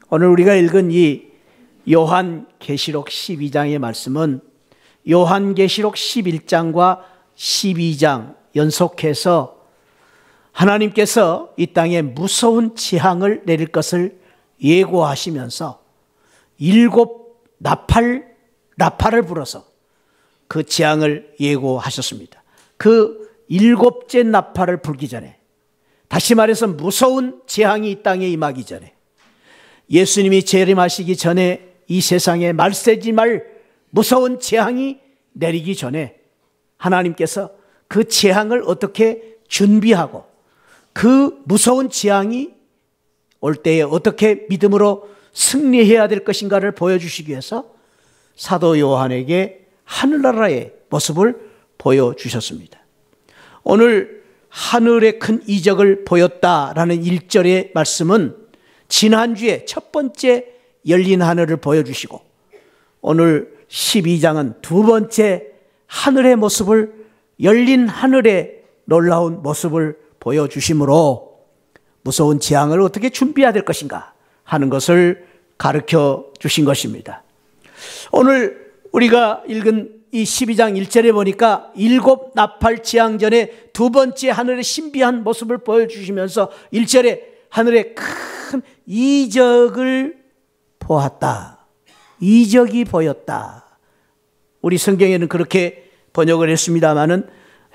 오늘 우리가 읽은 이 요한계시록 12장의 말씀은 요한계시록 11장과 12장 연속해서 하나님께서 이 땅에 무서운 재앙을 내릴 것을 예고하시면서 7 나팔을 불어서 그 재앙을 예고하셨습니다. 그 7째 나팔을 불기 전에, 다시 말해서 무서운 재앙이 이 땅에 임하기 전에, 예수님이 재림하시기 전에 이 세상에 말세지 말 무서운 재앙이 내리기 전에 하나님께서 그 재앙을 어떻게 준비하고 그 무서운 재앙이 올 때에 어떻게 믿음으로 승리해야 될 것인가를 보여주시기 위해서 사도 요한에게 하늘나라의 모습을 보여주셨습니다. 오늘 하늘의 큰 이적을 보였다라는 1절의 말씀은 지난주에 첫 번째 열린 하늘을 보여주시고, 오늘 12장은 두 번째 하늘의 모습을, 열린 하늘의 놀라운 모습을 보여주심으로 무서운 재앙을 어떻게 재해야 될 것인가 하는 것을 가르쳐 주신 것입니다. 오늘 우리가 읽은 이 12장 1절에 보니까 7 나팔 재앙 전에 두 번째 하늘의 신비한 모습을 보여주시면서 1절에 하늘의 큰 이적을 보았다. 이적이 보였다. 우리 성경에는 그렇게 번역을 했습니다마는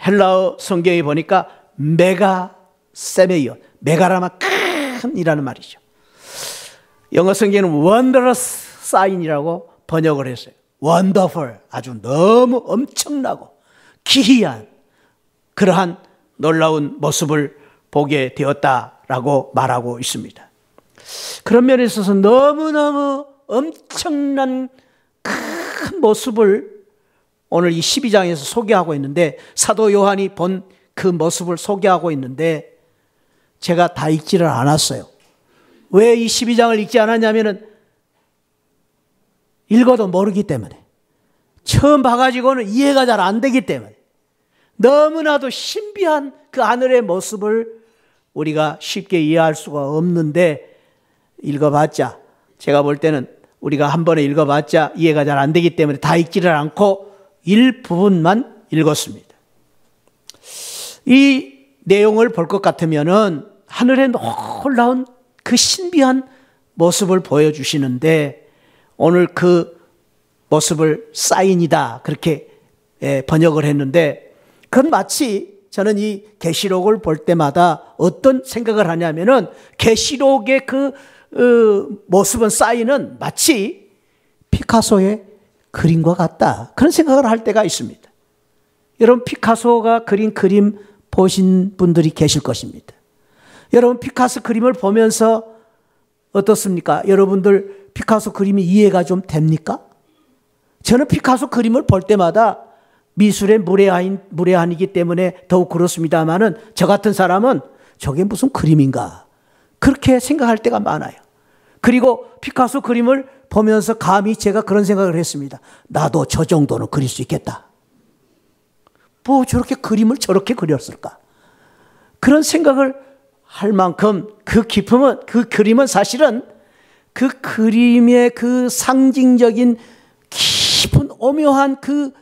헬라어 성경에 보니까 메가 세메이온, 메가라마 큰이라는 말이죠. 영어 성경에는 wondrous sign이라고 번역을 했어요. wonderful, 아주 너무 엄청나고 기이한 그러한 놀라운 모습을 보게 되었다라고 말하고 있습니다. 그런 면에 있어서 너무너무 엄청난 큰 모습을 오늘 이 12장에서 소개하고 있는데, 사도 요한이 본 그 모습을 소개하고 있는데 제가 다 읽지를 않았어요. 왜 이 12장을 읽지 않았냐면은 읽어도 모르기 때문에, 처음 봐가지고는 이해가 잘 안 되기 때문에, 너무나도 신비한 그 하늘의 모습을 우리가 쉽게 이해할 수가 없는데, 읽어봤자, 제가 볼 때는 우리가 한 번에 읽어봤자 이해가 잘 안 되기 때문에 다 읽지를 않고 일부분만 읽었습니다. 이 내용을 볼 것 같으면은 하늘의 놀라운 그 신비한 모습을 보여주시는데, 오늘 그 모습을 사인이다 그렇게 번역을 했는데, 그건 마치 저는 이 계시록을 볼 때마다 어떤 생각을 하냐면은 계시록의 그 모습은, 사인은 마치 피카소의 그림과 같다, 그런 생각을 할 때가 있습니다. 여러분, 피카소가 그린 그림 보신 분들이 계실 것입니다. 여러분, 피카소 그림을 보면서 어떻습니까? 여러분들 피카소 그림이 이해가 좀 됩니까? 저는 피카소 그림을 볼 때마다 미술의 무례한이기 때문에 더욱 그렇습니다만은, 저 같은 사람은 저게 무슨 그림인가 그렇게 생각할 때가 많아요. 그리고 피카소 그림을 보면서 감히 제가 그런 생각을 했습니다. 나도 저 정도는 그릴 수 있겠다. 뭐 저렇게 그림을 저렇게 그렸을까? 그런 생각을 할 만큼 그 그림은 사실은 그 그림의 그 상징적인 깊은 오묘한 그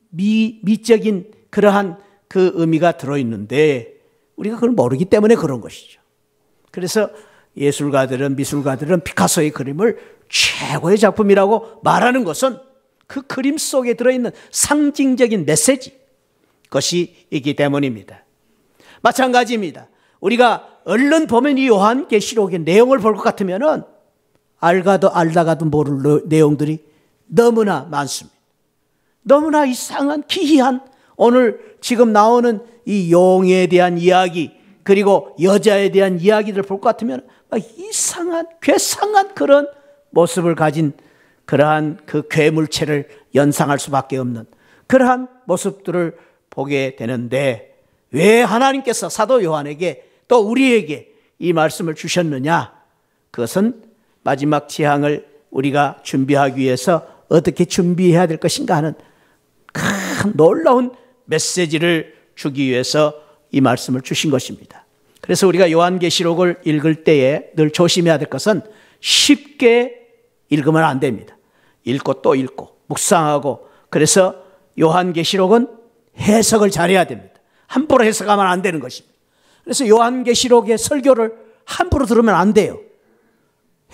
미적인 그러한 그 의미가 들어있는데, 우리가 그걸 모르기 때문에 그런 것이죠. 그래서 예술가들은, 미술가들은 피카소의 그림을 최고의 작품이라고 말하는 것은 그 그림 속에 들어있는 상징적인 메시지, 것이 있기 때문입니다. 마찬가지입니다. 우리가 얼른 보면 이 요한계시록의 내용을 볼 것 같으면은 알다가도 모를 내용들이 너무나 많습니다. 너무나 이상한 기이한, 오늘 지금 나오는 이 용에 대한 이야기, 그리고 여자에 대한 이야기를 볼 것 같으면 이상한, 괴상한 그런 모습을 가진 그러한 그 괴물체를 연상할 수밖에 없는 그러한 모습들을 보게 되는데, 왜 하나님께서 사도 요한에게 또 우리에게 이 말씀을 주셨느냐? 그것은 마지막 재앙을 우리가 준비하기 위해서 어떻게 준비해야 될 것인가 하는 큰 놀라운 메시지를 주기 위해서 이 말씀을 주신 것입니다. 그래서 우리가 요한계시록을 읽을 때에 늘 조심해야 될 것은 쉽게 읽으면 안 됩니다. 읽고 또 읽고 묵상하고, 그래서 요한계시록은 해석을 잘해야 됩니다. 함부로 해석하면 안 되는 것입니다. 그래서 요한계시록의 설교를 함부로 들으면 안 돼요.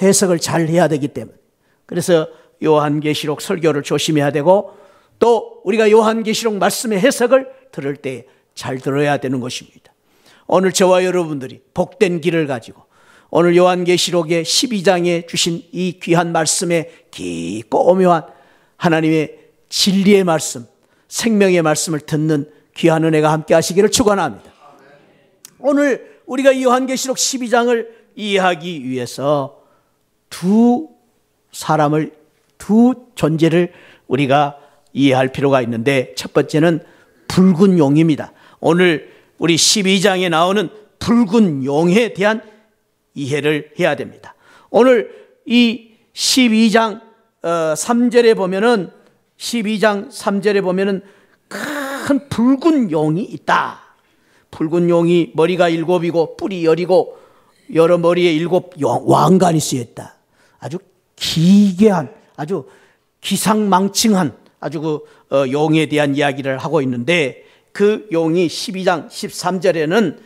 해석을 잘 해야 되기 때문에. 그래서 요한계시록 설교를 조심해야 되고, 또 우리가 요한계시록 말씀의 해석을 들을 때 잘 들어야 되는 것입니다. 오늘 저와 여러분들이 복된 길을 가지고 오늘 요한계시록의 12장에 주신 이 귀한 말씀에 깊고 오묘한 하나님의 진리의 말씀, 생명의 말씀을 듣는 귀한 은혜가 함께 하시기를 축원합니다. 오늘 우리가 이 요한계시록 12장을 이해하기 위해서 두 존재를 우리가 이해할 필요가 있는데, 첫 번째는 붉은 용입니다. 오늘 우리 12장에 나오는 붉은 용에 대한 이해를 해야 됩니다. 오늘 이 12장 3절에 보면은, 12장 3절에 보면은 큰 붉은 용이 있다. 붉은 용이 머리가 7이고 뿔이 10이고 여러 머리에 7 왕관이 쓰였다. 아주 기괴한, 아주 기상망측한 아주 용에 대한 이야기를 하고 있는데, 그 용이 12장 13절에는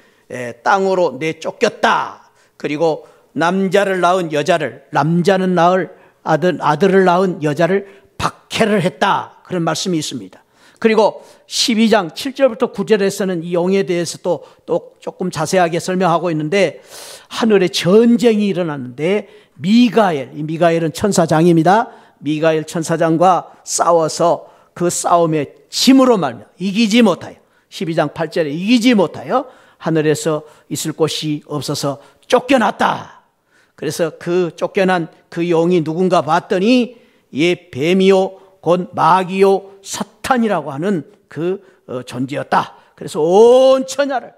땅으로 내쫓겼다. 그리고 남자를 낳은 여자를, 남자는 낳을 아들을 낳은 여자를 박해를 했다. 그런 말씀이 있습니다. 그리고 12장 7절부터 9절에서는 이 용에 대해서 또 조금 자세하게 설명하고 있는데, 하늘에 전쟁이 일어났는데 이 미가엘은 천사장입니다. 미가엘 천사장과 싸워서 그 싸움의 짐으로 말미암아 이기지 못하여, 12장 8절에 이기지 못하여 하늘에서 있을 곳이 없어서 쫓겨났다. 그래서 그 쫓겨난 그 용이 누군가 봤더니 예 뱀이요 곧 마귀요 사탄이라고 하는 그 존재였다. 그래서 온 천하를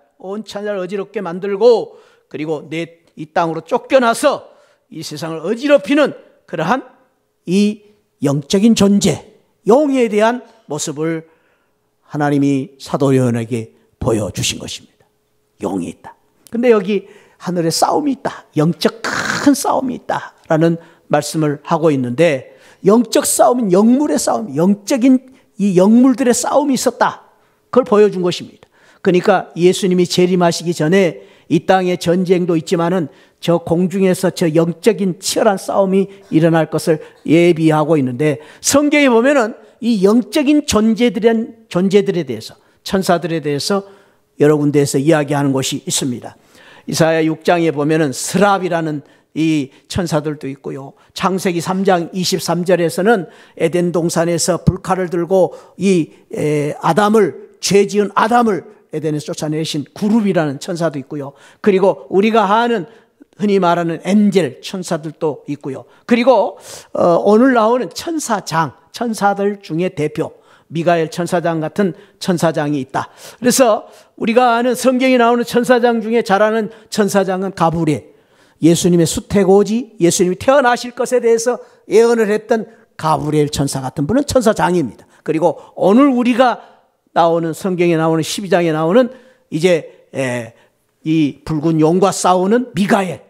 어지럽게 만들고, 그리고 이 땅으로 쫓겨나서 이 세상을 어지럽히는 그러한 이 영적인 존재, 용에 대한 모습을 하나님이 사도 요한에게 보여주신 것입니다. 용이 있다. 근데 여기 하늘에 싸움이 있다. 영적 큰 싸움이 있다라는 말씀을 하고 있는데, 영적 싸움은 영물의 싸움, 영적인 이 영물들의 싸움이 있었다. 그걸 보여준 것입니다. 그러니까 예수님이 재림하시기 전에 이 땅에 전쟁도 있지만은 저 공중에서 저 영적인 치열한 싸움이 일어날 것을 예비하고 있는데, 성경에 보면은 이 영적인 존재들에 대해서, 천사들에 대해서 여러 군데에서 이야기하는 것이 있습니다. 이사야 6장에 보면은 스랍이라는 이 천사들도 있고요. 창세기 3장 23절에서는 에덴 동산에서 불칼을 들고 이 죄 지은 아담을 에덴에서 쫓아내신 구룹이라는 천사도 있고요. 그리고 우리가 아는 흔히 말하는 엔젤 천사들도 있고요. 그리고 오늘 나오는 천사들 중에 대표 미가엘 천사장 같은 천사장이 있다. 그래서 우리가 아는 성경에 나오는 천사장 중에 잘 아는 천사장은 가브리엘, 예수님의 수태고지, 예수님이 태어나실 것에 대해서 예언을 했던 가브리엘 천사 같은 분은 천사장입니다. 그리고 오늘 우리가 나오는 성경에 나오는 12장에 나오는 이제 이 붉은 용과 싸우는 미가엘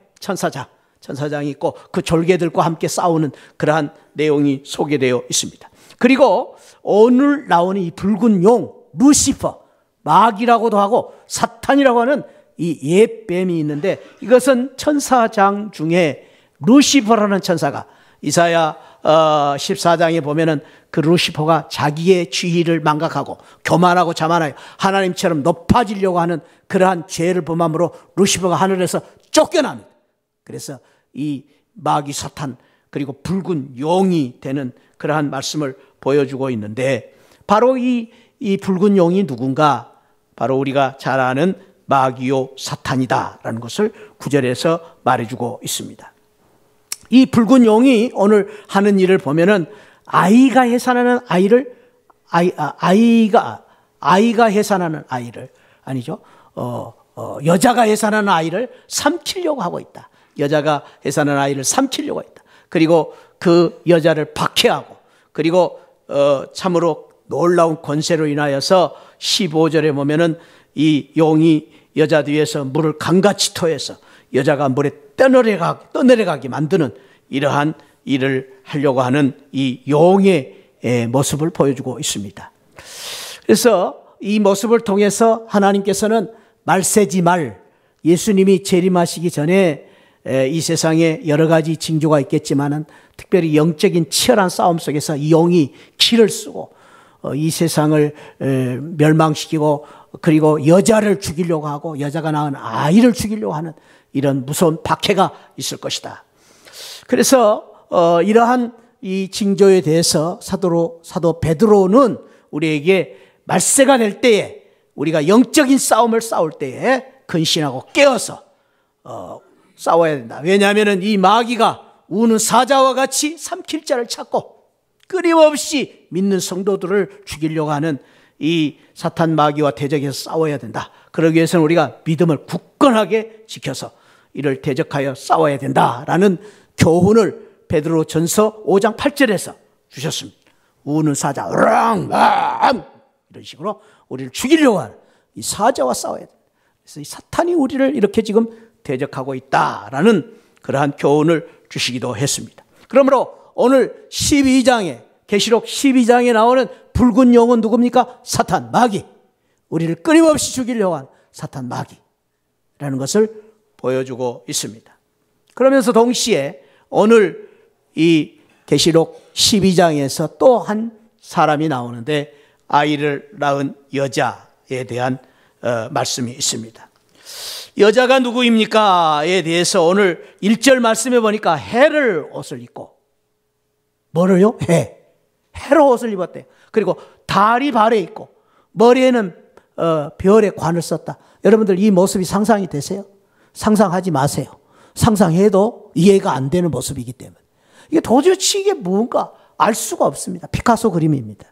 천사장이 있고 그 졸개들과 함께 싸우는 그러한 내용이 소개되어 있습니다. 그리고 오늘 나오는 이 붉은 용 루시퍼, 마귀라고도 하고 사탄이라고 하는 이 옛뱀이 있는데, 이것은 천사장 중에 루시퍼라는 천사가 이사야 14장에 보면은 그 루시퍼가 자기의 지위를 망각하고 교만하고 자만하여 하나님처럼 높아지려고 하는 그러한 죄를 범함으로 루시퍼가 하늘에서 쫓겨납니다. 그래서 이 마귀 사탄 그리고 붉은 용이 되는 그러한 말씀을 보여주고 있는데, 바로 이 붉은 용이 누군가? 바로 우리가 잘 아는 마귀요 사탄이다라는 것을 9절에서 말해주고 있습니다. 이 붉은 용이 오늘 하는 일을 보면은 아이가 해산하는 아이가 해산하는 아이를, 아니죠, 여자가 해산하는 아이를 삼키려고 하고 있다. 여자가 해산하는 아이를 삼키려고 했다. 그리고 그 여자를 박해하고, 그리고 참으로 놀라운 권세로 인하여서 15절에 보면은 이 용이 여자 뒤에서 물을 강같이 토해서 여자가 물에 떠내려가게 만드는 이러한 일을 하려고 하는 이 용의 모습을 보여주고 있습니다. 그래서 이 모습을 통해서 하나님께서는 말세지 말, 예수님이 재림하시기 전에 이 세상에 여러 가지 징조가 있겠지만은 특별히 영적인 치열한 싸움 속에서 이 용이 기를 쓰고 이 세상을 멸망시키고 그리고 여자를 죽이려고 하고 여자가 낳은 아이를 죽이려고 하는 이런 무서운 박해가 있을 것이다. 그래서 이러한 이 징조에 대해서 사도 베드로는 우리에게 말세가 될 때에 우리가 영적인 싸움을 싸울 때에 근신하고 깨어서 싸워야 된다. 왜냐하면 이 마귀가 우는 사자와 같이 삼킬 자를 찾고 끊임없이 믿는 성도들을 죽이려고 하는 이 사탄 마귀와 대적해서 싸워야 된다. 그러기 위해서는 우리가 믿음을 굳건하게 지켜서 이를 대적하여 싸워야 된다라는 교훈을 베드로 전서 5장 8절에서 주셨습니다. 우는 사자, 이런 식으로 우리를 죽이려고 하는 이 사자와 싸워야 된다. 그래서 이 사탄이 우리를 이렇게 지금 대적하고 있다라는 그러한 교훈을 주시기도 했습니다. 그러므로 오늘 12장에 계시록 12장에 나오는 붉은 용은 누굽니까? 사탄, 마귀. 우리를 끊임없이 죽이려고 하는 사탄, 마귀라는 것을 보여주고 있습니다. 그러면서 동시에 오늘 이 계시록 12장에서 또 한 사람이 나오는데 아이를 낳은 여자에 대한 말씀이 있습니다. 여자가 누구입니까?에 대해서 오늘 1절 말씀에 보니까 해를 옷을 입고 뭐를요? 해로 옷을 입었대요. 그리고 달이 발에 있고 머리에는 별의 관을 썼다. 여러분들 이 모습이 상상이 되세요? 상상하지 마세요. 상상해도 이해가 안 되는 모습이기 때문에 이게 도대체 이게 뭔가 알 수가 없습니다. 피카소 그림입니다.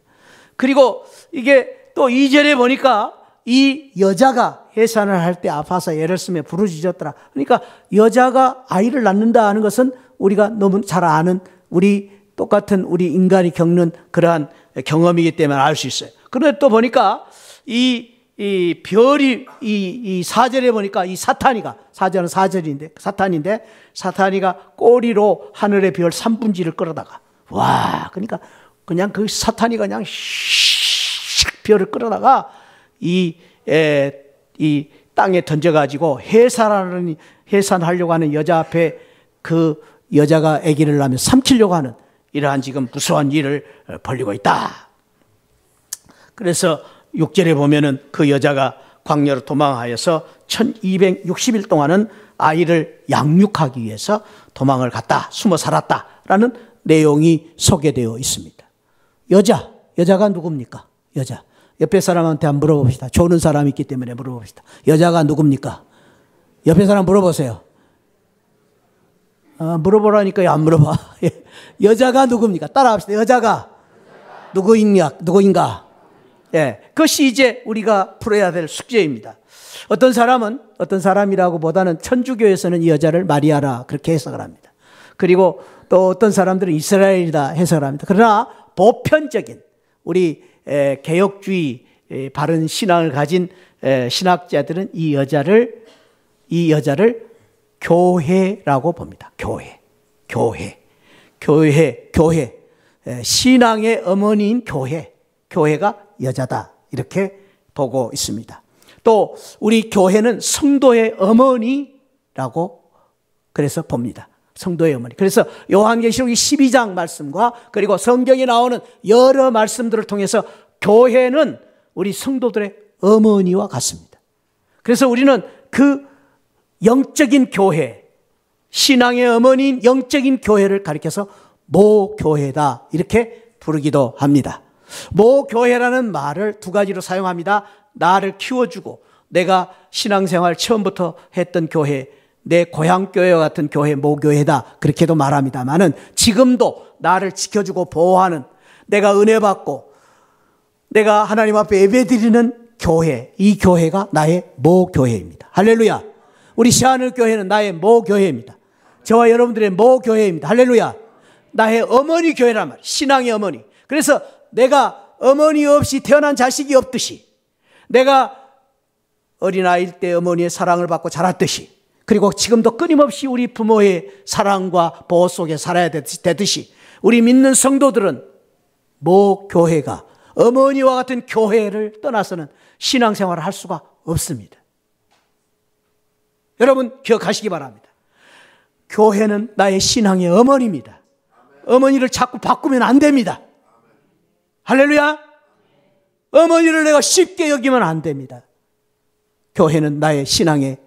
그리고 이게 또 2절에 보니까 이 여자가 해산을 할 때 아파서 애를 쓰며 부르짖었더라. 그러니까 여자가 아이를 낳는다 하는 것은 우리가 너무 잘 아는 우리 똑같은 우리 인간이 겪는 그러한 경험이기 때문에 알 수 있어요. 그런데 또 보니까 이 별이 이 4절에 보니까 이 사탄이가 4절은 4절인데 사탄이가 꼬리로 하늘의 별 3분지를 끌어다가 와 그러니까 그냥 그 사탄이가 그냥 별을 끌어다가 이 땅에 던져가지고 해산하려고 하는 여자 앞에 그 여자가 아기를 낳으면 삼키려고 하는 이러한 지금 무서운 일을 벌이고 있다. 그래서 6절에 보면은 그 여자가 광야로 도망하여서 1260일 동안은 아이를 양육하기 위해서 도망을 갔다, 숨어 살았다라는 내용이 소개되어 있습니다. 여자가 누굽니까? 여자. 옆에 사람한테 한번 물어봅시다. 조는 사람이 있기 때문에 물어봅시다. 여자가 누굽니까? 옆에 사람 물어보세요. 물어보라니까 안 물어봐. 여자가 누굽니까? 따라합시다. 여자가 누구인가? 예, 그것이 이제 우리가 풀어야 될 숙제입니다. 어떤 사람이라고 보다는 천주교에서는 이 여자를 마리아라 그렇게 해석을 합니다. 그리고 또 어떤 사람들은 이스라엘이다 해석을 합니다. 그러나 보편적인 우리 개혁주의 바른 신앙을 가진 신학자들은 이 여자를 교회라고 봅니다. 교회. 신앙의 어머니인 교회가 여자다 이렇게 보고 있습니다. 또 우리 교회는 성도의 어머니라고 그래서 봅니다. 성도의 어머니. 그래서 요한계시록 12장 말씀과 그리고 성경에 나오는 여러 말씀들을 통해서 교회는 우리 성도들의 어머니와 같습니다. 그래서 우리는 그 영적인 교회, 신앙의 어머니인 영적인 교회를 가리켜서 모교회다 이렇게 부르기도 합니다. 모교회라는 말을 두 가지로 사용합니다. 나를 키워주고 내가 신앙생활 처음부터 했던 교회, 내 고향교회와 같은 교회 모교회다 그렇게도 말합니다만은 지금도 나를 지켜주고 보호하는 내가 은혜 받고 내가 하나님 앞에 예배드리는 교회, 이 교회가 나의 모교회입니다. 할렐루야. 우리 시하늘 교회는 나의 모교회입니다. 저와 여러분들의 모교회입니다. 할렐루야. 나의 어머니 교회란 말이에요. 신앙의 어머니. 그래서 내가 어머니 없이 태어난 자식이 없듯이 내가 어린아이일 때 어머니의 사랑을 받고 자랐듯이 그리고 지금도 끊임없이 우리 부모의 사랑과 보호 속에 살아야 되듯이 우리 믿는 성도들은 모 교회가 어머니와 같은 교회를 떠나서는 신앙생활을 할 수가 없습니다. 여러분 기억하시기 바랍니다. 교회는 나의 신앙의 어머니입니다. 어머니를 자꾸 바꾸면 안 됩니다. 할렐루야. 어머니를 내가 쉽게 여기면 안 됩니다. 교회는 나의 신앙의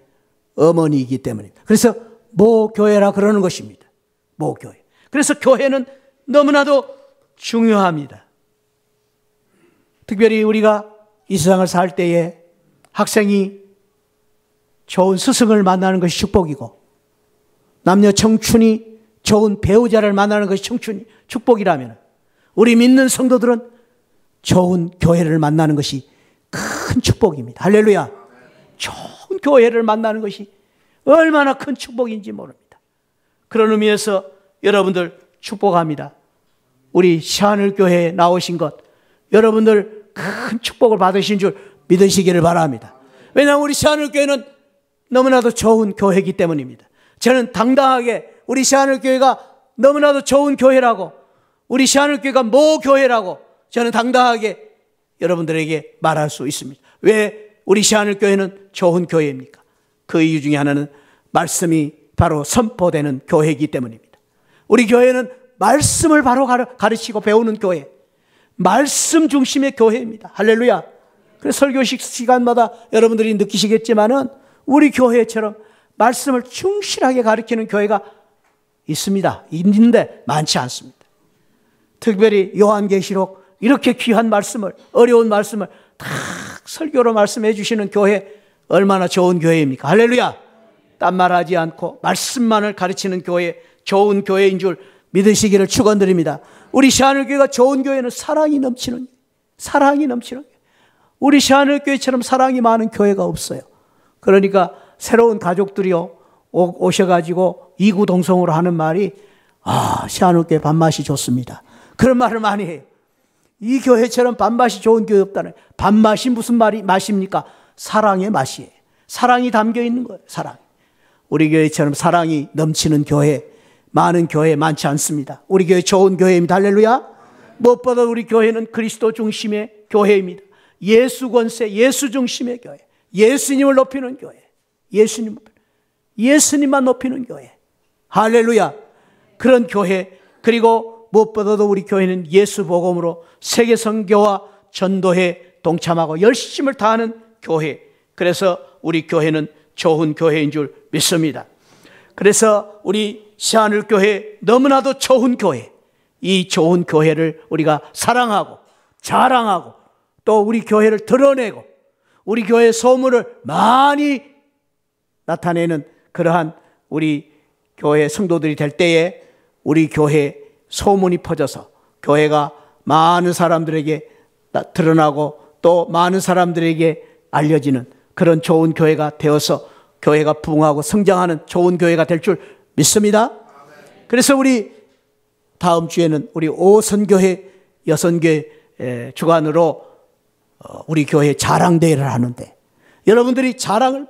어머니이기 때문입니다. 그래서 모교회라 그러는 것입니다. 모교회. 그래서 교회는 너무나도 중요합니다. 특별히 우리가 이 세상을 살 때에 학생이 좋은 스승을 만나는 것이 축복이고 남녀 청춘이 좋은 배우자를 만나는 것이 축복이라면 우리 믿는 성도들은 좋은 교회를 만나는 것이 큰 축복입니다. 할렐루야. 좋은 교회를 만나는 것이 얼마나 큰 축복인지 모릅니다. 그런 의미에서 여러분들 축복합니다. 우리 시하늘교회에 나오신 것 여러분들 큰 축복을 받으신 줄 믿으시기를 바랍니다. 왜냐하면 우리 시하늘교회는 너무나도 좋은 교회이기 때문입니다. 저는 당당하게 우리 시하늘교회가 너무나도 좋은 교회라고 우리 시하늘교회가 모교회라고 저는 당당하게 여러분들에게 말할 수 있습니다. 왜 우리 시하늘교회는 좋은 교회입니까? 그 이유 중에 하나는 말씀이 바로 선포되는 교회이기 때문입니다. 우리 교회는 말씀을 바로 가르치고 배우는 교회, 말씀 중심의 교회입니다. 할렐루야. 그래서 설교식 시간마다 여러분들이 느끼시겠지만은 우리 교회처럼 말씀을 충실하게 가르치는 교회가 있습니다. 있는데 많지 않습니다. 특별히 요한계시록 이렇게 귀한 말씀을, 어려운 말씀을 다 설교로 말씀해 주시는 교회, 얼마나 좋은 교회입니까? 할렐루야. 딴말하지 않고 말씀만을 가르치는 교회, 좋은 교회인 줄 믿으시기를 축원드립니다. 우리 시하늘교회가 좋은 교회는 사랑이 넘치는 교회. 우리 시하늘교회처럼 사랑이 많은 교회가 없어요. 그러니까 새로운 가족들이요 오셔가지고 이구동성으로 하는 말이 시하늘교회 밥맛이 좋습니다. 그런 말을 많이 해요. 이 교회처럼 밥맛이 좋은 교회 없다는. 밥맛이 무슨 맛입니까? 사랑의 맛이에요. 사랑이 담겨 있는 거예요. 사랑. 우리 교회처럼 사랑이 넘치는 교회, 많은 교회 많지 않습니다. 우리 교회 좋은 교회입니다. 할렐루야. 무엇보다 우리 교회는 그리스도 중심의 교회입니다. 예수 권세, 예수 중심의 교회, 예수님을 높이는 교회, 예수님만 높이는 교회. 할렐루야. 그런 교회. 그리고 무엇보다도 우리 교회는 예수 복음으로 세계 선교와 전도에 동참하고 열심을 다하는 교회. 그래서 우리 교회는 좋은 교회인 줄 믿습니다. 그래서 우리 시하늘교회 너무나도 좋은 교회, 이 좋은 교회를 우리가 사랑하고 자랑하고 또 우리 교회를 드러내고 우리 교회의 소문을 많이 나타내는 그러한 우리 교회 성도들이 될 때에 우리 교회 소문이 퍼져서 교회가 많은 사람들에게 드러나고 또 많은 사람들에게 알려지는 그런 좋은 교회가 되어서 교회가 부흥하고 성장하는 좋은 교회가 될 줄 믿습니다. 그래서 우리 다음 주에는 우리 오선교회 여선교회 주관으로 우리 교회 자랑대회를 하는데 여러분들이 자랑을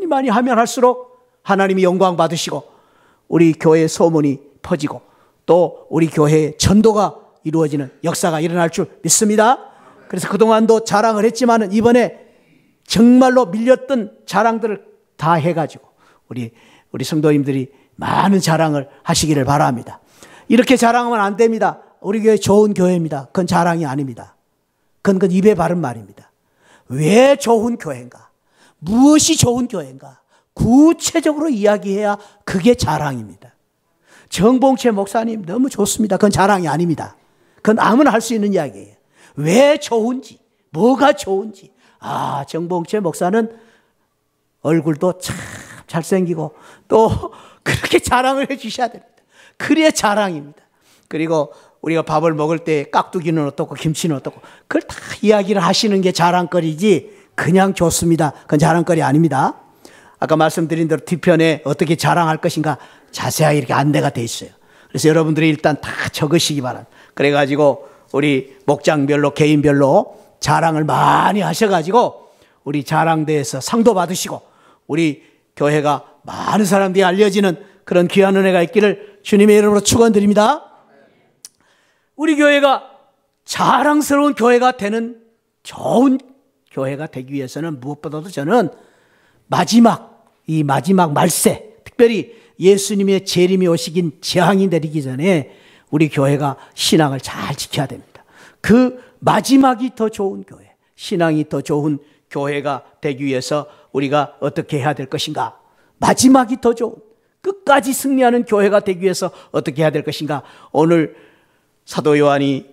많이 하면 할수록 하나님이 영광 받으시고 우리 교회의 소문이 퍼지고 또 우리 교회의 전도가 이루어지는 역사가 일어날 줄 믿습니다. 그래서 그동안도 자랑을 했지만 이번에 정말로 밀렸던 자랑들을 다 해가지고 우리 성도님들이 많은 자랑을 하시기를 바랍니다. 이렇게 자랑하면 안 됩니다. 우리 교회 좋은 교회입니다. 그건 자랑이 아닙니다. 그건 입에 바른 말입니다. 왜 좋은 교회인가? 무엇이 좋은 교회인가? 구체적으로 이야기해야 그게 자랑입니다. 정봉채 목사님 너무 좋습니다. 그건 자랑이 아닙니다. 그건 아무나 할 수 있는 이야기예요. 왜 좋은지, 뭐가 좋은지. 정봉채 목사는 얼굴도 참 잘생기고 또 그렇게 자랑을 해 주셔야 됩니다. 그래야 자랑입니다. 그리고 우리가 밥을 먹을 때 깍두기는 어떻고 김치는 어떻고 그걸 다 이야기를 하시는 게 자랑거리지 그냥 좋습니다. 그건 자랑거리 아닙니다. 아까 말씀드린 대로 뒤편에 어떻게 자랑할 것인가 자세하게 이렇게 안내가 돼 있어요. 그래서 여러분들이 일단 다 적으시기 바랍니다. 그래가지고 우리 목장별로 개인별로 자랑을 많이 하셔가지고 우리 자랑대에서 상도 받으시고 우리 교회가 많은 사람들이 알려지는 그런 귀한 은혜가 있기를 주님의 이름으로 축원드립니다. 우리 교회가 자랑스러운 교회가 되는 좋은 교회가 되기 위해서는 무엇보다도 저는 이 마지막 말세, 특별히 예수님의 재림이 오시긴 재앙이 내리기 전에 우리 교회가 신앙을 잘 지켜야 됩니다. 그 마지막이 더 좋은 교회, 신앙이 더 좋은 교회가 되기 위해서 우리가 어떻게 해야 될 것인가? 마지막이 더 좋은, 끝까지 승리하는 교회가 되기 위해서 어떻게 해야 될 것인가? 오늘 사도 요한이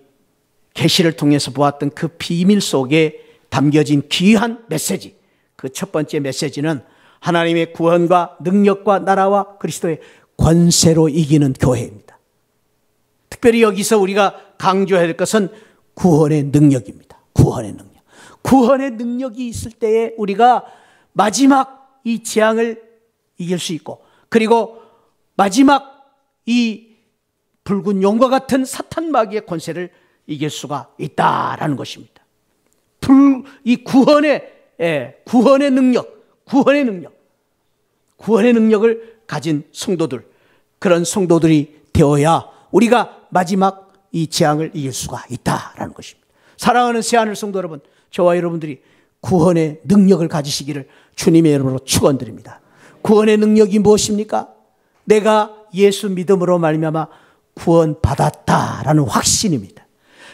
계시를 통해서 보았던 그 비밀 속에 담겨진 귀한 메시지, 그 첫 번째 메시지는 하나님의 구원과 능력과 나라와 그리스도의 권세로 이기는 교회입니다. 특별히 여기서 우리가 강조해야 될 것은 구원의 능력입니다. 구원의 능력. 구원의 능력이 있을 때에 우리가 마지막 이 재앙을 이길 수 있고, 그리고 마지막 이 붉은 용과 같은 사탄 마귀의 권세를 이길 수가 있다라는 것입니다. 이 구원의 능력을 가진 성도들, 그런 성도들이 되어야 우리가 마지막 이 재앙을 이길 수가 있다라는 것입니다. 사랑하는 새하늘 성도 여러분, 저와 여러분들이 구원의 능력을 가지시기를 주님의 이름으로 축원드립니다. 구원의 능력이 무엇입니까? 내가 예수 믿음으로 말미암아 구원받았다라는 확신입니다.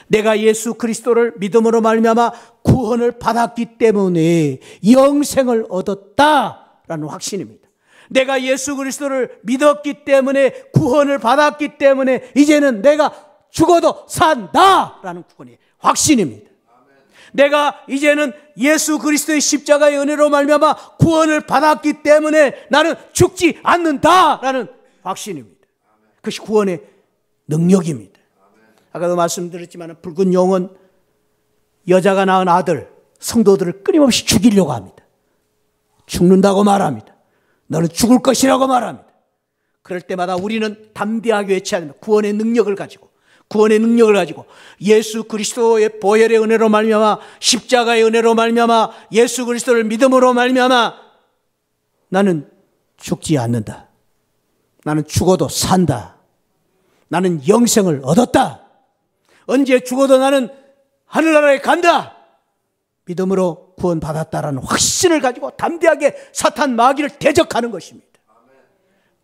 내가 예수 그리스도를 믿음으로 말미암아 구원을 받았기 때문에 영생을 얻었다라는 확신입니다. 내가 예수 그리스도를 믿었기 때문에 구원을 받았기 때문에 이제는 내가 죽어도 산다라는 구원의 확신입니다. 내가 이제는 예수 그리스도의 십자가의 은혜로 말미암아 구원을 받았기 때문에 나는 죽지 않는다라는 확신입니다. 그것이 구원의 능력입니다. 아까도 말씀드렸지만 붉은 용은 여자가 낳은 아들, 성도들을 끊임없이 죽이려고 합니다. 죽는다고 말합니다. 너는 죽을 것이라고 말합니다. 그럴 때마다 우리는 담대하게 외쳐야 됩니다. 구원의 능력을 가지고 예수 그리스도의 보혈의 은혜로 말미암아 십자가의 은혜로 말미암아 예수 그리스도를 믿음으로 말미암아 나는 죽지 않는다. 나는 죽어도 산다. 나는 영생을 얻었다. 언제 죽어도 나는 하늘나라에 간다. 믿음으로 구원받았다라는 확신을 가지고 담대하게 사탄 마귀를 대적하는 것입니다.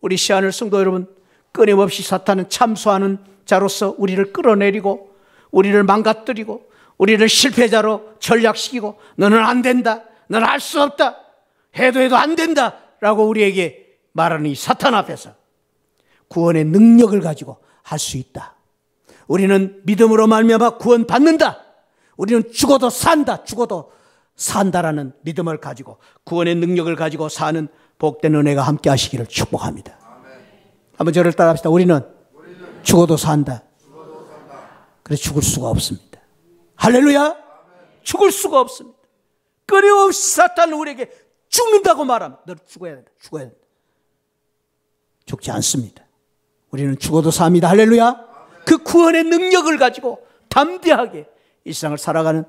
우리 시하늘 성도 여러분, 끊임없이 사탄은 참소하는 자로서 우리를 끌어내리고 우리를 망가뜨리고 우리를 실패자로 전락시키고 너는 안 된다, 너는 할 수 없다, 해도 안 된다 라고 우리에게 말하는 이 사탄 앞에서 구원의 능력을 가지고 할 수 있다. 우리는 믿음으로 말미암아 구원받는다. 우리는 죽어도 산다라는 믿음을 가지고 구원의 능력을 가지고 사는 복된 은혜가 함께 하시기를 축복합니다. 한번 저를 따라합시다. 우리는 죽어도 산다. 그래서 죽을 수가 없습니다. 할렐루야. 죽을 수가 없습니다. 끊임없이 사탄은 우리에게 죽는다고 말합니다. 너 죽어야 된다. 죽지 않습니다. 우리는 죽어도 삽니다. 할렐루야. 그 구원의 능력을 가지고 담대하게 이 세상을 살아가는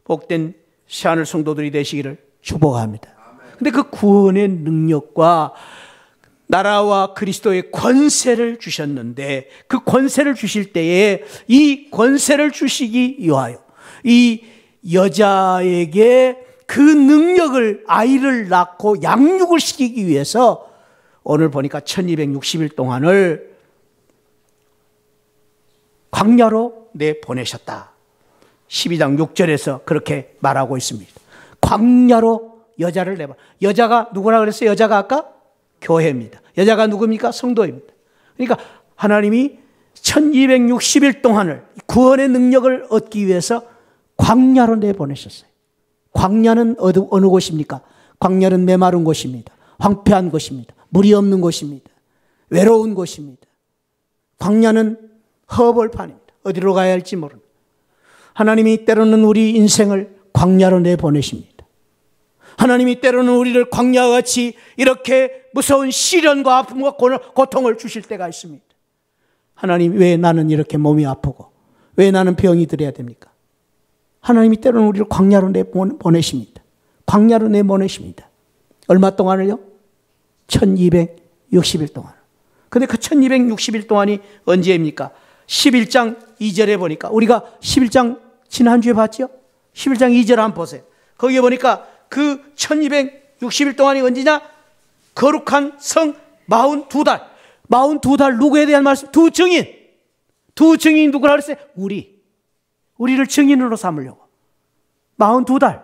복된 시하늘 성도들이 되시기를 축복합니다. 그런데 그 구원의 능력과 나라와 그리스도의 권세를 주셨는데 그 권세를 주실 때에 이 권세를 주시기 위하여 이 여자에게 그 능력을 아이를 낳고 양육을 시키기 위해서 오늘 보니까 1260일 동안을 광야로 내보내셨다. 12장 6절에서 그렇게 말하고 있습니다. 광야로 여자를 내봐. 여자가 누구라 그랬어요? 여자가 아까? 교회입니다. 여자가 누굽니까? 성도입니다. 그러니까 하나님이 1260일 동안을 구원의 능력을 얻기 위해서 광야로 내보내셨어요. 광야는 어느 곳입니까? 광야는 메마른 곳입니다. 황폐한 곳입니다. 물이 없는 곳입니다. 외로운 곳입니다. 광야는 허벌판입니다. 어디로 가야 할지 모릅니다. 하나님이 때로는 우리 인생을 광야로 내보내십니다. 하나님이 때로는 우리를 광야와 같이 이렇게 무서운 시련과 아픔과 고통을 주실 때가 있습니다. 하나님, 왜 나는 이렇게 몸이 아프고 왜 나는 병이 들어야 됩니까? 하나님이 때로는 우리를 광야로 내보내십니다. 광야로 내보내십니다. 얼마 동안을요? 1260일 동안. 근데 그 1260일 동안이 언제입니까? 11장 2절에 보니까, 우리가 11장 지난주에 봤죠? 11장 2절 한번 보세요. 거기에 보니까 그 1260일 동안이 언제냐? 거룩한 성 42달. 42달 누구에 대한 말씀? 두 증인. 두 증인이 누구라 그랬어요? 우리를 증인으로 삼으려고. 42달.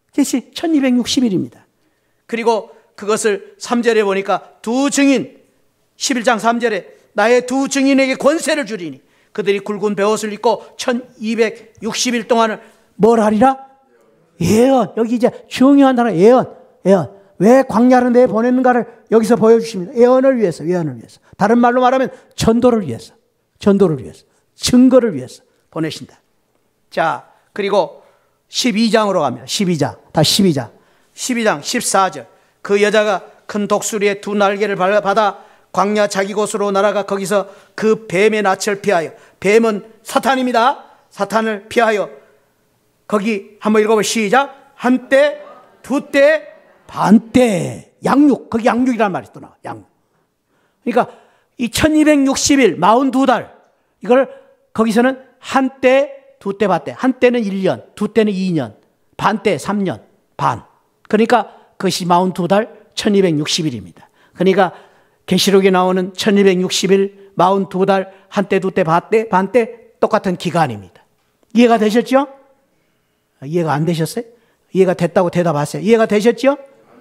그것이 1260일입니다. 그리고 그것을 3절에 보니까 두 증인, 11장 3절에 나의 두 증인에게 권세를 주리니 그들이 굵은 베옷을 입고 1260일 동안을 뭘 하리라? 예언. 여기 이제 중요한 단어 예언. 왜 광야로 내보냈는가를 여기서 보여주십니다. 예언을 위해서. 다른 말로 말하면 전도를 위해서. 증거를 위해서 보내신다. 자, 그리고 12장으로 갑니다. 12장. 12장 14절. 그 여자가 큰 독수리의 두 날개를 받아 광야 자기 곳으로 날아가 거기서 그 뱀의 낯을 피하여, 뱀은 사탄입니다. 사탄을 피하여 거기 한번 읽어보시죠. 시작. 한때, 두때, 반때. 양육. 거기 양육이라는 말이 또 나와. 양육. 그러니까 이 1260일 42달 이걸 거기서는 한때, 두때, 반때. 한때는 1년, 두때는 2년, 반때 3년 반. 그러니까 그것이 42달 1260일입니다. 그러니까 계시록에 나오는 1260일 42달 한때, 두때, 반때 똑같은 기간입니다. 이해가 되셨죠? 이해가 안 되셨어요? 이해가 됐다고 대답하세요. 이해가 되셨죠?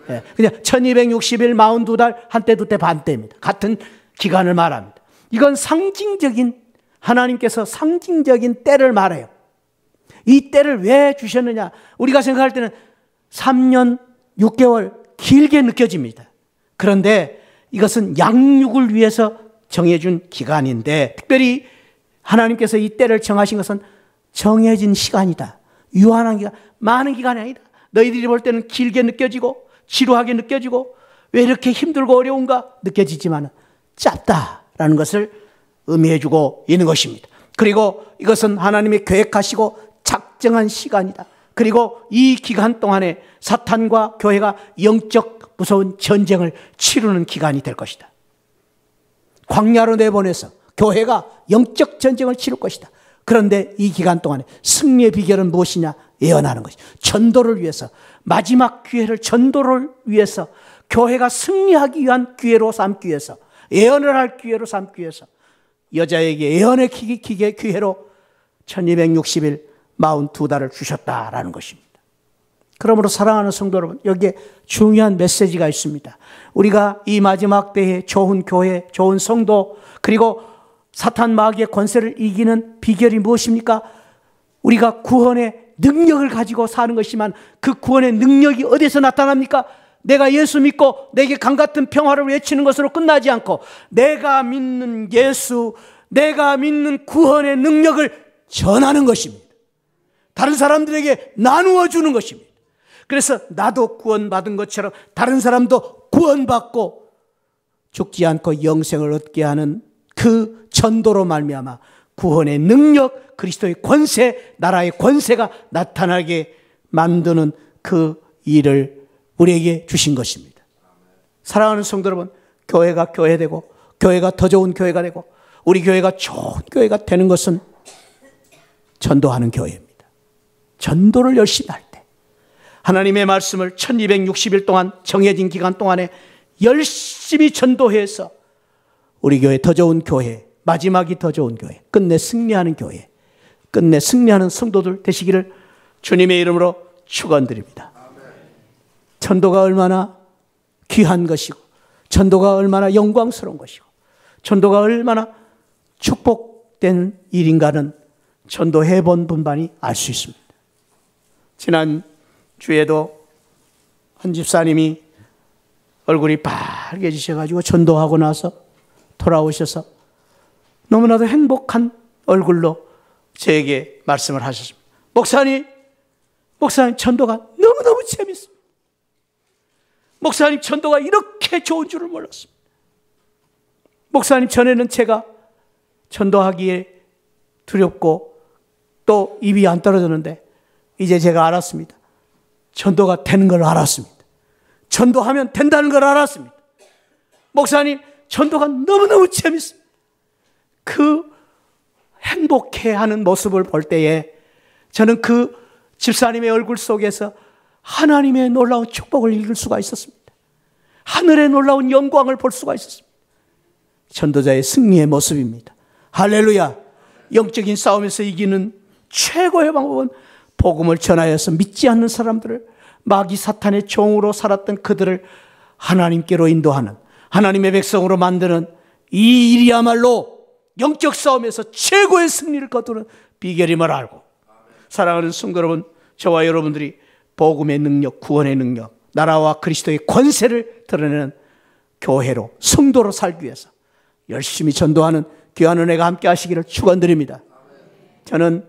네. 그냥 1260일 42달 한때, 두때, 반때입니다. 같은 기간을 말합니다. 이건 상징적인, 하나님께서 상징적인 때를 말해요. 이 때를 왜 주셨느냐? 우리가 생각할 때는 3년 6개월 길게 느껴집니다. 그런데 이것은 양육을 위해서 정해준 기간인데, 특별히 하나님께서 이 때를 정하신 것은 정해진 시간이다. 유한한 기간, 많은 기간이 아니다. 너희들이 볼 때는 길게 느껴지고 지루하게 느껴지고 왜 이렇게 힘들고 어려운가 느껴지지만 짧다라는 것을 의미해주고 있는 것입니다. 그리고 이것은 하나님이 계획하시고 작정한 시간이다. 그리고 이 기간 동안에 사탄과 교회가 영적 무서운 전쟁을 치르는 기간이 될 것이다. 광야로 내보내서 교회가 영적 전쟁을 치를 것이다. 그런데 이 기간 동안에 승리의 비결은 무엇이냐? 예언하는 것이다. 전도를 위해서, 마지막 기회를 전도를 위해서, 교회가 승리하기 위한 기회로 삼기 위해서, 예언을 할 기회로 삼기 위해서 여자에게 예언의 기회로 1260일 42달을 주셨다라는 것입니다. 그러므로 사랑하는 성도 여러분, 여기에 중요한 메시지가 있습니다. 우리가 이 마지막 때에 좋은 교회, 좋은 성도, 그리고 사탄 마귀의 권세를 이기는 비결이 무엇입니까? 우리가 구원의 능력을 가지고 사는 것이지만 그 구원의 능력이 어디서 나타납니까? 내가 예수 믿고 내게 강같은 평화를 외치는 것으로 끝나지 않고 내가 믿는 예수, 내가 믿는 구원의 능력을 전하는 것입니다. 다른 사람들에게 나누어 주는 것입니다. 그래서 나도 구원받은 것처럼 다른 사람도 구원받고 죽지 않고 영생을 얻게 하는 그 전도로 말미암아 구원의 능력, 그리스도의 권세, 나라의 권세가 나타나게 만드는 그 일을 우리에게 주신 것입니다. 사랑하는 성도 여러분, 교회가 교회되고 교회가 더 좋은 교회가 되고 우리 교회가 좋은 교회가 되는 것은 전도하는 교회입니다. 전도를 열심히 할 때, 하나님의 말씀을 1260일 동안 정해진 기간 동안에 열심히 전도해서 우리 교회 더 좋은 교회, 마지막이 더 좋은 교회, 끝내 승리하는 교회, 끝내 승리하는 성도들 되시기를 주님의 이름으로 축원드립니다. 전도가 얼마나 귀한 것이고, 전도가 얼마나 영광스러운 것이고, 전도가 얼마나 축복된 일인가는 전도해본 분만이 알 수 있습니다. 지난 주에도 한 집사님이 얼굴이 빨개지셔가지고 전도하고 나서 돌아오셔서 너무나도 행복한 얼굴로 저에게 말씀을 하셨습니다. 목사님 전도가 너무너무 재밌습니다. 목사님 전도가 이렇게 좋은 줄을 몰랐습니다. 목사님 전에는 제가 전도하기에 두렵고 또 입이 안 떨어졌는데 이제 제가 알았습니다. 전도가 되는 걸 알았습니다. 전도하면 된다는 걸 알았습니다. 목사님, 전도가 너무너무 재밌습니다. 그 행복해하는 모습을 볼 때에 저는 그 집사님의 얼굴 속에서 하나님의 놀라운 축복을 읽을 수가 있었습니다. 하늘의 놀라운 영광을 볼 수가 있었습니다. 전도자의 승리의 모습입니다. 할렐루야. 영적인 싸움에서 이기는 최고의 방법은 복음을 전하여서 믿지 않는 사람들을, 마귀 사탄의 종으로 살았던 그들을 하나님께로 인도하는, 하나님의 백성으로 만드는 이 일이야말로 영적 싸움에서 최고의 승리를 거두는 비결임을 알고, 사랑하는 성도 여러분, 저와 여러분들이 복음의 능력, 구원의 능력, 나라와 그리스도의 권세를 드러내는 교회로, 성도로 살기 위해서 열심히 전도하는 귀한 은혜가 함께 하시기를 축원드립니다. 저는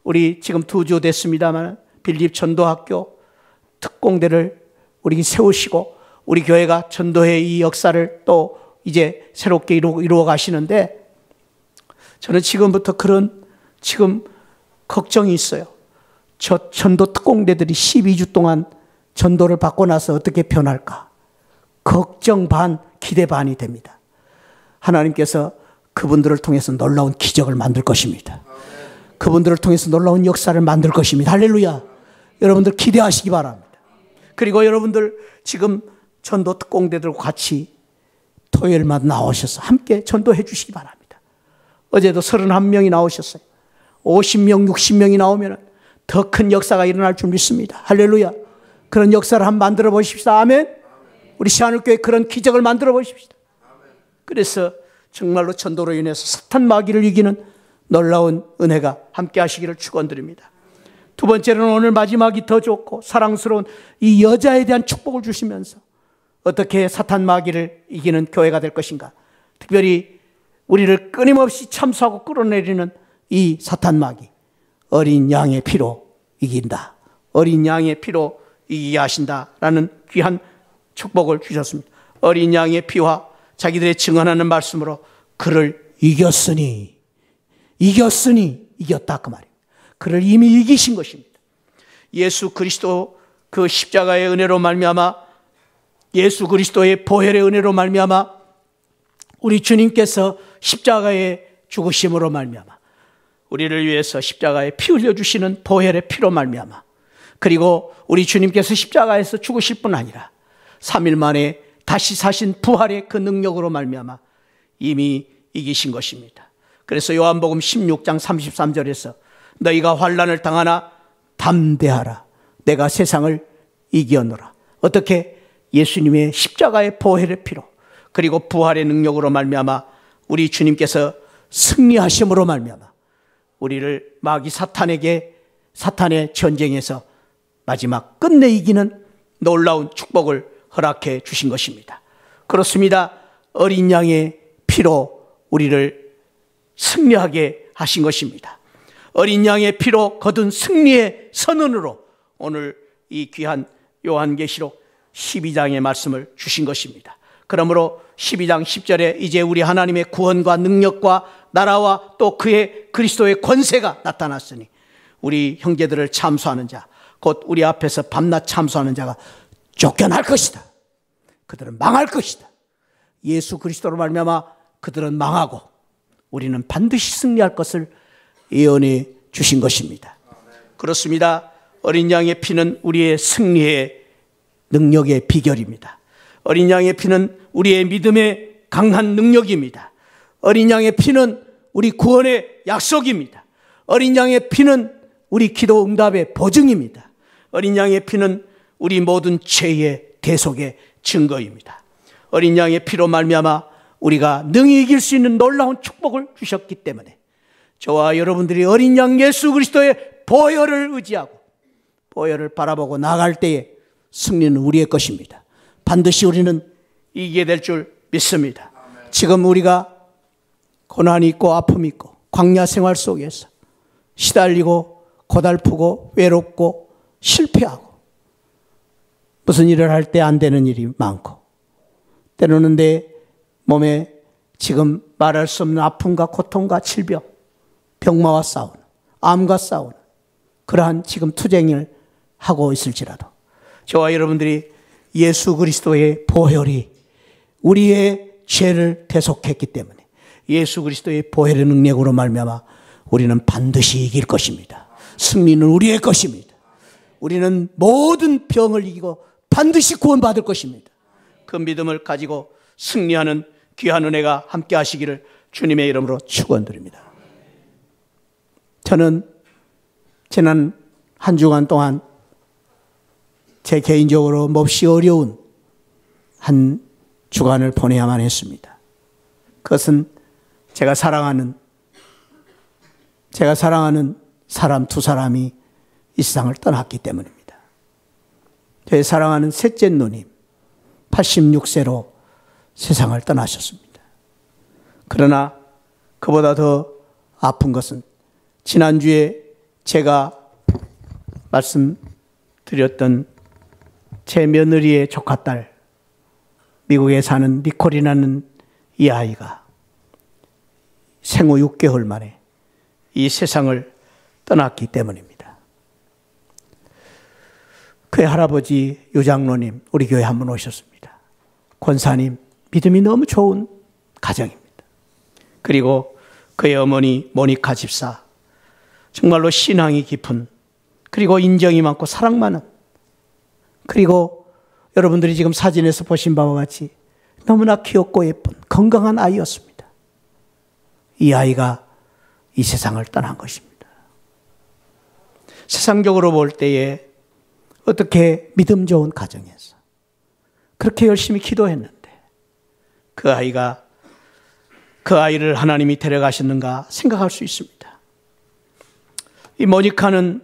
우리 지금 2주 됐습니다만 빌립 전도학교 특공대를 우리 세우시고 우리 교회가 전도의 이 역사를 또 이제 새롭게 이루어 가시는데, 저는 지금부터 그런 지금 걱정이 있어요. 저 전도 특공대들이 12주 동안 전도를 받고 나서 어떻게 변할까? 걱정 반, 기대 반이 됩니다. 하나님께서 그분들을 통해서 놀라운 기적을 만들 것입니다. 그분들을 통해서 놀라운 역사를 만들 것입니다. 할렐루야. 여러분들 기대하시기 바랍니다. 그리고 여러분들 지금 전도 특공대들과 같이 토요일마다 나오셔서 함께 전도해 주시기 바랍니다. 어제도 31명이 나오셨어요. 50명, 60명이 나오면 더 큰 역사가 일어날 줄 믿습니다. 할렐루야. 그런 역사를 한번 만들어 보십시다. 아멘. 우리 시한울교회 그런 기적을 만들어 보십시다. 그래서 정말로 전도로 인해서 사탄 마귀를 이기는 놀라운 은혜가 함께 하시기를 축원드립니다. 두 번째로는 오늘 마지막이 더 좋고 사랑스러운 이 여자에 대한 축복을 주시면서 어떻게 사탄 마귀를 이기는 교회가 될 것인가, 특별히 우리를 끊임없이 참수하고 끌어내리는 이 사탄 마귀, 어린 양의 피로 이긴다, 어린 양의 피로 이기게 하신다라는 귀한 축복을 주셨습니다. 어린 양의 피와 자기들의 증언하는 말씀으로 그를 이겼으니 이겼다 그 말이에요. 그를 이미 이기신 것입니다. 예수 그리스도 그 십자가의 은혜로 말미암아, 예수 그리스도의 보혈의 은혜로 말미암아, 우리 주님께서 십자가의 죽으심으로 말미암아 우리를 위해서 십자가에 피 흘려주시는 보혈의 피로 말미암아, 그리고 우리 주님께서 십자가에서 죽으실 뿐 아니라 3일 만에 다시 사신 부활의 그 능력으로 말미암아 이미 이기신 것입니다. 그래서 요한복음 16장 33절에서 너희가 환난을 당하나 담대하라, 내가 세상을 이기었노라. 어떻게? 예수님의 십자가의 보혈의 피로, 그리고 부활의 능력으로 말미암아 우리 주님께서 승리하심으로 말미암아 우리를 마귀 사탄의 전쟁에서 마지막 끝내 이기는 놀라운 축복을 허락해 주신 것입니다. 그렇습니다. 어린 양의 피로 우리를 승리하게 하신 것입니다. 어린 양의 피로 거둔 승리의 선언으로 오늘 이 귀한 요한계시록 12장의 말씀을 주신 것입니다. 그러므로 12장 10절에 이제 우리 하나님의 구원과 능력과 나라와 또 그의 그리스도의 권세가 나타났으니 우리 형제들을 참수하는 자, 곧 우리 앞에서 밤낮 참수하는 자가 쫓겨날 것이다. 그들은 망할 것이다. 예수 그리스도로 말미암아 그들은 망하고 우리는 반드시 승리할 것을 예언해 주신 것입니다. 그렇습니다. 어린 양의 피는 우리의 승리의 능력의 비결입니다. 어린 양의 피는 우리의 믿음의 강한 능력입니다. 어린 양의 피는 우리 구원의 약속입니다. 어린 양의 피는 우리 기도 응답의 보증입니다. 어린 양의 피는 우리 모든 죄의 대속의 증거입니다. 어린 양의 피로 말미암아 우리가 능히 이길 수 있는 놀라운 축복을 주셨기 때문에 저와 여러분들이 어린 양 예수 그리스도의 보혈을 의지하고 보혈을 바라보고 나아갈 때에 승리는 우리의 것입니다. 반드시 우리는 이기게 될 줄 믿습니다. 지금 우리가 고난이 있고 아픔이 있고 광야 생활 속에서 시달리고 고달프고 외롭고 실패하고 무슨 일을 할 때 안 되는 일이 많고 때로는 내 몸에 지금 말할 수 없는 아픔과 고통과 질병, 병마와 싸우는, 암과 싸우는 그러한 지금 투쟁을 하고 있을지라도 저와 여러분들이 예수 그리스도의 보혈이 우리의 죄를 대속했기 때문에 예수 그리스도의 보혈의 능력으로 말미암아 우리는 반드시 이길 것입니다. 승리는 우리의 것입니다. 우리는 모든 병을 이기고 반드시 구원받을 것입니다. 그 믿음을 가지고 승리하는 귀한 은혜가 함께 하시기를 주님의 이름으로 축원드립니다. 저는 지난 한 주간 동안 제 개인적으로 몹시 어려운 한 주간을 보내야만 했습니다. 그것은 제가 사랑하는 사람 두 사람이 이 세상을 떠났기 때문입니다. 제 사랑하는 셋째 누님 86세로 세상을 떠나셨습니다. 그러나 그보다 더 아픈 것은 지난주에 제가 말씀드렸던 제 며느리의 조카딸, 미국에 사는 니콜이라는 이 아이가 생후 6개월 만에 이 세상을 떠났기 때문입니다. 그의 할아버지 유장로님 우리 교회 한번 오셨습니다. 권사님 믿음이 너무 좋은 가정입니다. 그리고 그의 어머니 모니카 집사 정말로 신앙이 깊은, 그리고 인정이 많고 사랑 많은, 그리고 여러분들이 지금 사진에서 보신 바와 같이 너무나 귀엽고 예쁜 건강한 아이였습니다. 이 아이가 이 세상을 떠난 것입니다. 세상적으로 볼 때에 어떻게 믿음 좋은 가정에서 그렇게 열심히 기도했는데 그 아이를 하나님이 데려가셨는가 생각할 수 있습니다. 이 모니카는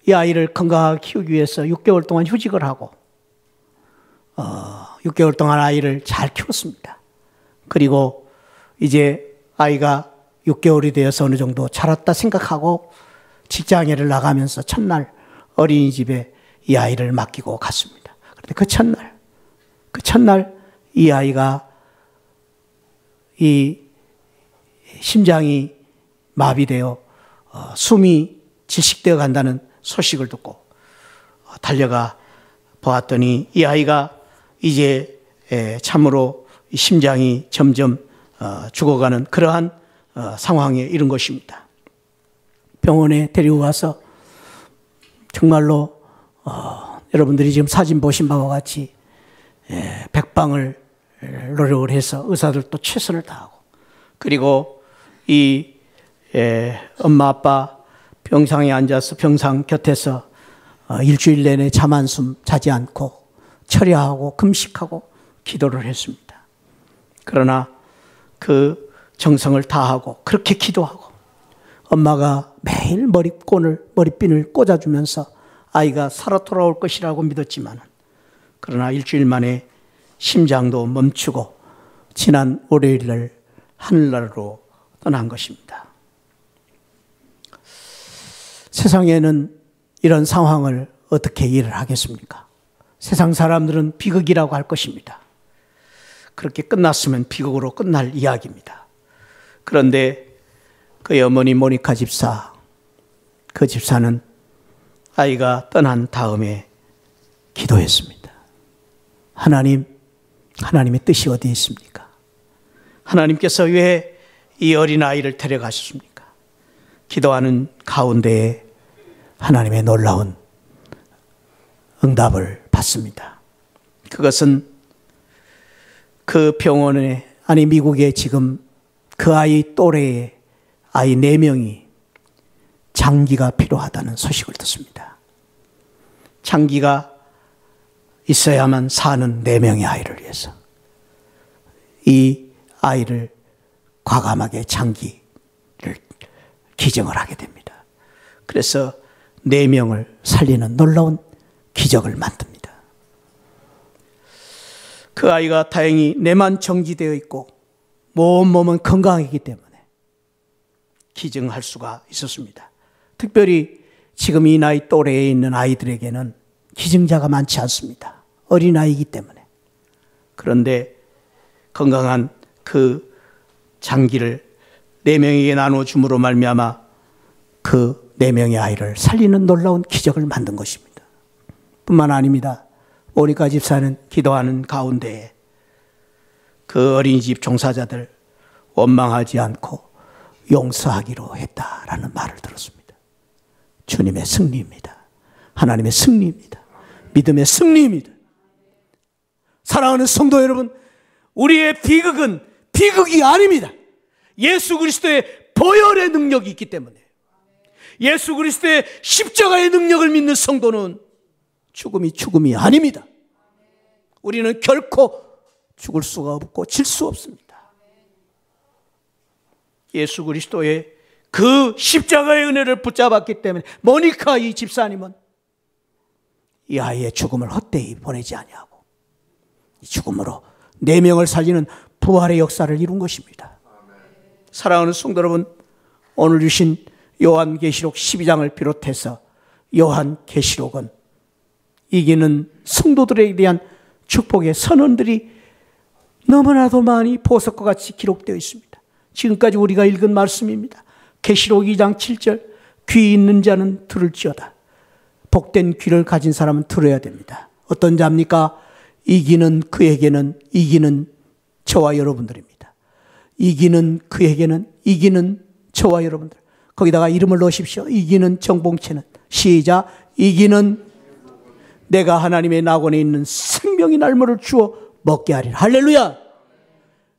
이 아이를 건강하게 키우기 위해서 6개월 동안 휴직을 하고 6개월 동안 아이를 잘 키웠습니다. 그리고 이제 아이가 6개월이 되어서 어느 정도 자랐다 생각하고 직장에를 나가면서 첫날 어린이집에 이 아이를 맡기고 갔습니다. 그런데 그 첫날 이 아이가 이 심장이 마비되어 숨이 질식되어 간다는 소식을 듣고 달려가 보았더니 이 아이가 이제 참으로 심장이 점점 죽어가는 그러한 상황에 이른 것입니다. 병원에 데리고 가서 정말로 여러분들이 지금 사진 보신 바와 같이 백방을 노력을 해서 의사들도 최선을 다하고, 그리고 이 엄마 아빠 병상에 앉아서 병상 곁에서 일주일 내내 잠 한숨 자지 않고 철야하고 금식하고 기도를 했습니다. 그러나 그 정성을 다하고 그렇게 기도하고 엄마가 매일 머리핀을 꽂아주면서 아이가 살아 돌아올 것이라고 믿었지만, 그러나 일주일 만에 심장도 멈추고 지난 월요일 날 하늘나라로 떠난 것입니다. 세상에는 이런 상황을 어떻게 이해를 하겠습니까? 세상 사람들은 비극이라고 할 것입니다. 그렇게 끝났으면 비극으로 끝날 이야기입니다. 그런데 그의 어머니 모니카 집사, 그 집사는 아이가 떠난 다음에 기도했습니다. 하나님의 뜻이 어디에 있습니까? 하나님께서 왜 이 어린아이를 데려가셨습니까? 기도하는 가운데에 하나님의 놀라운 응답을 받습니다. 그것은 그 병원에, 아니 미국에 지금 그 아이 또래의 아이 4명이 장기가 필요하다는 소식을 듣습니다. 장기가 있어야만 사는 4명의 아이를 위해서 이 아이를 과감하게 장기를 기증을 하게 됩니다. 그래서 4명을 살리는 놀라운 기적을 만듭니다. 그 아이가 다행히 뇌만 정지되어 있고 몸은 건강이기 때문에 기증할 수가 있었습니다. 특별히 지금 이 나이 또래에 있는 아이들에게는 기증자가 많지 않습니다. 어린아이이기 때문에. 그런데 건강한 그 장기를 4명에게 나눠줌으로 말미암아 그 4명의 아이를 살리는 놀라운 기적을 만든 것입니다. 뿐만 아닙니다. 모니카 집사는 기도하는 가운데에 그 어린이집 종사자들 원망하지 않고 용서하기로 했다라는 말을 들었습니다. 주님의 승리입니다. 하나님의 승리입니다. 믿음의 승리입니다. 사랑하는 성도 여러분, 우리의 비극은 비극이 아닙니다. 예수 그리스도의 보혈의 능력이 있기 때문에, 예수 그리스도의 십자가의 능력을 믿는 성도는 죽음이 아닙니다. 우리는 결코 죽을 수가 없고 질 수 없습니다. 예수 그리스도의 그 십자가의 은혜를 붙잡았기 때문에 모니카 이 집사님은 이 아이의 죽음을 헛되이 보내지 아니하고 이 죽음으로 4명을 살리는 부활의 역사를 이룬 것입니다. 사랑하는 성도 여러분, 오늘 주신 요한계시록 12장을 비롯해서 요한계시록은 이기는 성도들에 대한 축복의 선언들이 너무나도 많이 보석과 같이 기록되어 있습니다. 지금까지 우리가 읽은 말씀입니다. 계시록 2장 7절, 귀 있는 자는 들을지어다. 복된 귀를 가진 사람은 들어야 됩니다. 어떤 자입니까? 이기는 그에게는 이기는 저와 여러분들입니다. 이기는 그에게는 이기는 저와 여러분들. 거기다가 이름을 넣으십시오. 이기는 정봉채는. 시작. 이기는 내가 하나님의 낙원에 있는 생명의 날물을 주어 먹게 하리라. 할렐루야.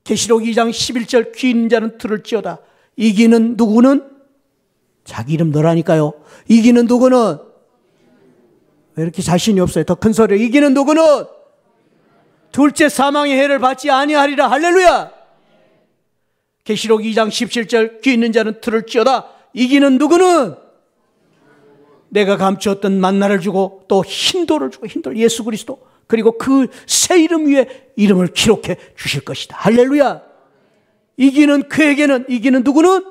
계시록 2장 11절, 귀 있는 자는 들을지어다. 이기는 누구는? 자기 이름 넣으라니까요. 이기는 누구는? 왜 이렇게 자신이 없어요? 더 큰 소리로. 이기는 누구는? 둘째 사망의 해를 받지 아니하리라. 할렐루야. 계시록 2장 17절, 귀 있는 자는 들을지어다. 이기는 누구는? 내가 감추었던 만나를 주고 또 흰돌을 주고, 흰돌 예수 그리스도, 그리고 그 새 이름 위에 이름을 기록해 주실 것이다. 할렐루야. 이기는 그에게는, 이기는 누구는?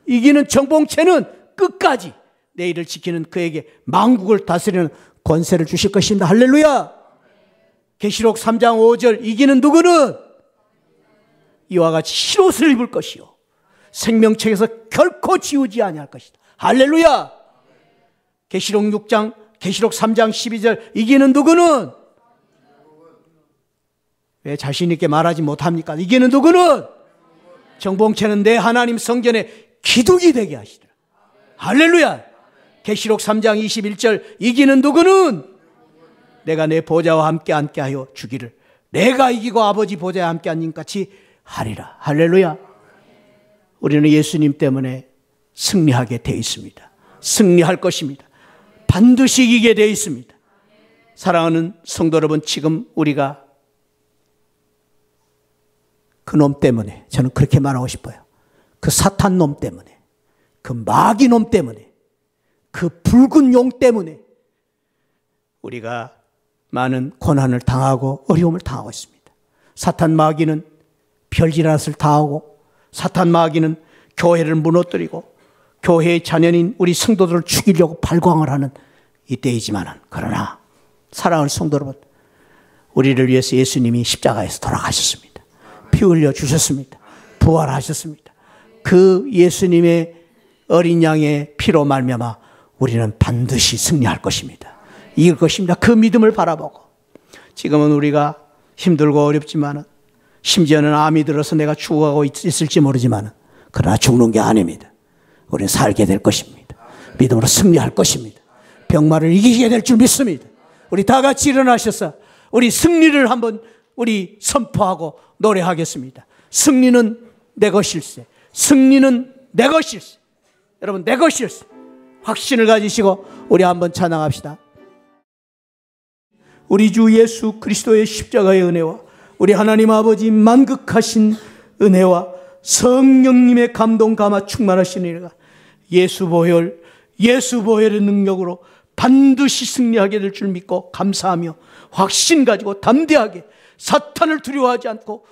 이기는 정봉채는 끝까지 내일을 지키는 그에게 만국을 다스리는 권세를 주실 것입니다. 할렐루야. 계시록 3장 5절, 이기는 누구는? 이와 같이 흰옷을 입을 것이요 생명책에서 결코 지우지 아니할 것이다. 할렐루야. 계시록 6장, 계시록 3장 12절, 이기는 누구는? 왜 자신 있게 말하지 못합니까? 이기는 누구는? 정봉채는 내 하나님 성전에 기둥이 되게 하시리라. 할렐루야. 계시록 3장 21절, 이기는 누구는? 내가 내 보좌와 함께 하여 주기를 내가 이기고 아버지 보좌와 함께 한 님같이 하리라. 할렐루야. 우리는 예수님 때문에 승리하게 되어 있습니다. 승리할 것입니다. 반드시 이기게 되어 있습니다. 사랑하는 성도 여러분, 지금 우리가 그 놈 때문에, 저는 그렇게 말하고 싶어요. 그 사탄 놈 때문에, 그 마귀 놈 때문에, 그 붉은 용 때문에 우리가 많은 고난을 당하고 어려움을 당하고 있습니다. 사탄 마귀는 별짓짓을 당하고, 사탄 마귀는 교회를 무너뜨리고 교회의 자녀인 우리 성도들을 죽이려고 발광을 하는 이때이지만, 그러나 사랑하는 성도 여러분, 우리를 위해서 예수님이 십자가에서 돌아가셨습니다. 피 흘려 주셨습니다. 부활하셨습니다. 그 예수님의 어린 양의 피로 말미암아 우리는 반드시 승리할 것입니다. 이길 것입니다. 그 믿음을 바라보고, 지금은 우리가 힘들고 어렵지만, 심지어는 암이 들어서 내가 죽어가고 있을지 모르지만, 그러나 죽는 게 아닙니다. 우리는 살게 될 것입니다. 믿음으로 승리할 것입니다. 병마를 이기게 될 줄 믿습니다. 우리 다 같이 일어나셔서 우리 승리를 한번 우리 선포하고 노래하겠습니다. 승리는 내 것일세. 승리는 내 것일세. 여러분, 내 것일세. 확신을 가지시고 우리 한번 찬양합시다. 우리 주 예수 그리스도의 십자가의 은혜와 우리 하나님 아버지 만극하신 은혜와 성령님의 감동 감화 충만하신 은혜가 예수 보혈의 능력으로 반드시 승리하게 될 줄 믿고 감사하며 확신 가지고 담대하게 사탄을 두려워하지 않고,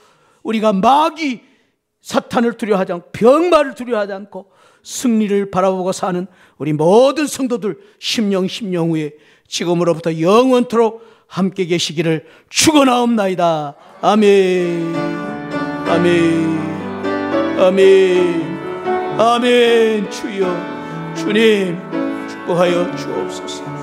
우리가 마귀 사탄을 두려워하지 않고 병마를 두려워하지 않고 승리를 바라보고 사는 우리 모든 성도들 심령 후에 지금으로부터 영원토록 함께 계시기를 축원하옵나이다. 아멘. 아멘. 아멘. 아멘. 주여, 주님 축복하여 주옵소서.